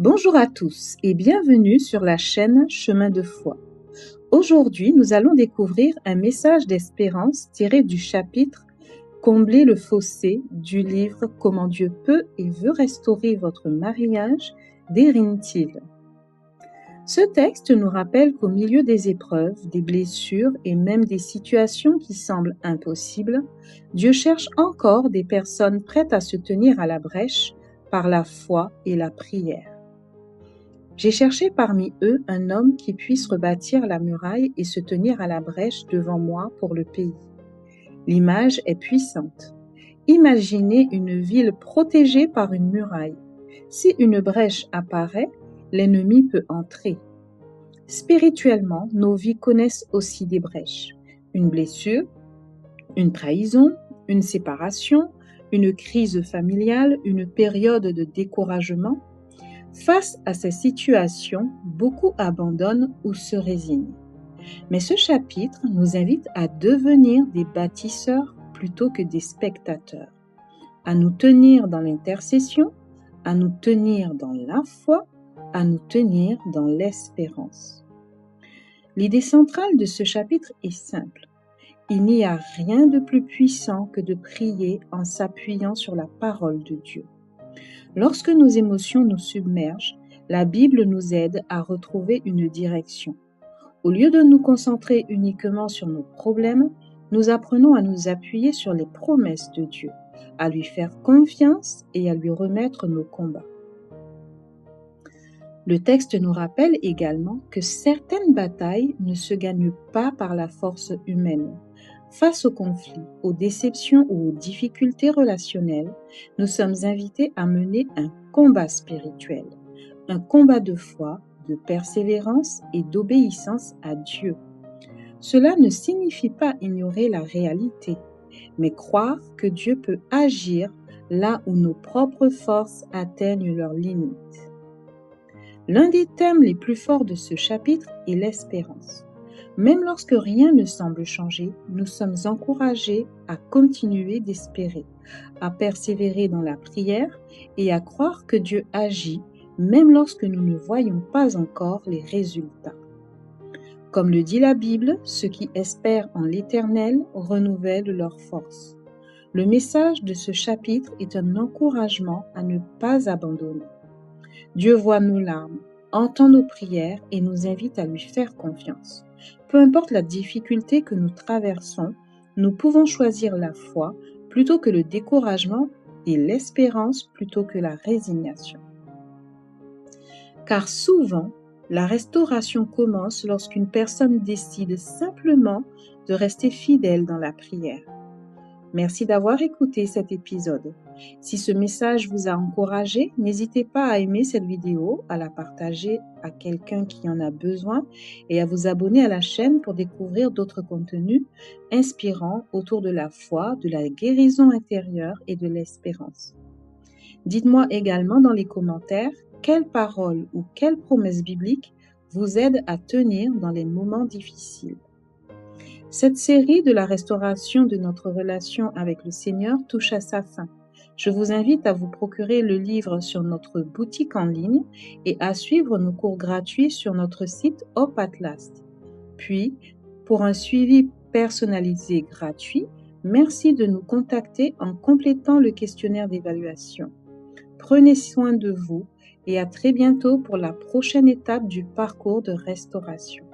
Bonjour à tous et bienvenue sur la chaîne Chemin de foi. Aujourd'hui, nous allons découvrir un message d'espérance tiré du chapitre Combler le fossé du livre Comment Dieu peut et veut restaurer votre mariage d'Erin Thiel. Ce texte nous rappelle qu'au milieu des épreuves, des blessures et même des situations qui semblent impossibles, Dieu cherche encore des personnes prêtes à se tenir à la brèche par la foi et la prière. J'ai cherché parmi eux un homme qui puisse rebâtir la muraille et se tenir à la brèche devant moi pour le pays. L'image est puissante. Imaginez une ville protégée par une muraille. Si une brèche apparaît, l'ennemi peut entrer. Spirituellement, nos vies connaissent aussi des brèches. Une blessure, une trahison, une séparation, une crise familiale, une période de découragement. Face à ces situations, beaucoup abandonnent ou se résignent. Mais ce chapitre nous invite à devenir des bâtisseurs plutôt que des spectateurs, à nous tenir dans l'intercession, à nous tenir dans la foi, à nous tenir dans l'espérance. L'idée centrale de ce chapitre est simple. Il n'y a rien de plus puissant que de prier en s'appuyant sur la parole de Dieu. Lorsque nos émotions nous submergent, la Bible nous aide à retrouver une direction. Au lieu de nous concentrer uniquement sur nos problèmes, nous apprenons à nous appuyer sur les promesses de Dieu, à lui faire confiance et à lui remettre nos combats. Le texte nous rappelle également que certaines batailles ne se gagnent pas par la force humaine. Face aux conflits, aux déceptions ou aux difficultés relationnelles, nous sommes invités à mener un combat spirituel, un combat de foi, de persévérance et d'obéissance à Dieu. Cela ne signifie pas ignorer la réalité, mais croire que Dieu peut agir là où nos propres forces atteignent leurs limites. L'un des thèmes les plus forts de ce chapitre est l'espérance. Même lorsque rien ne semble changer, nous sommes encouragés à continuer d'espérer, à persévérer dans la prière et à croire que Dieu agit, même lorsque nous ne voyons pas encore les résultats. Comme le dit la Bible, ceux qui espèrent en l'Éternel renouvellent leurs forces. Le message de ce chapitre est un encouragement à ne pas abandonner. Dieu voit nos larmes, entend nos prières et nous invite à lui faire confiance. Peu importe la difficulté que nous traversons, nous pouvons choisir la foi plutôt que le découragement et l'espérance plutôt que la résignation. Car souvent, la restauration commence lorsqu'une personne décide simplement de rester fidèle dans la prière. Merci d'avoir écouté cet épisode. Si ce message vous a encouragé, n'hésitez pas à aimer cette vidéo, à la partager à quelqu'un qui en a besoin et à vous abonner à la chaîne pour découvrir d'autres contenus inspirants autour de la foi, de la guérison intérieure et de l'espérance. Dites-moi également dans les commentaires quelle parole ou quelle promesse biblique vous aide à tenir dans les moments difficiles. Cette série de la restauration de notre relation avec le Seigneur touche à sa fin. Je vous invite à vous procurer le livre sur notre boutique en ligne et à suivre nos cours gratuits sur notre site Hope at Last. Puis, pour un suivi personnalisé gratuit, merci de nous contacter en complétant le questionnaire d'évaluation. Prenez soin de vous et à très bientôt pour la prochaine étape du parcours de restauration.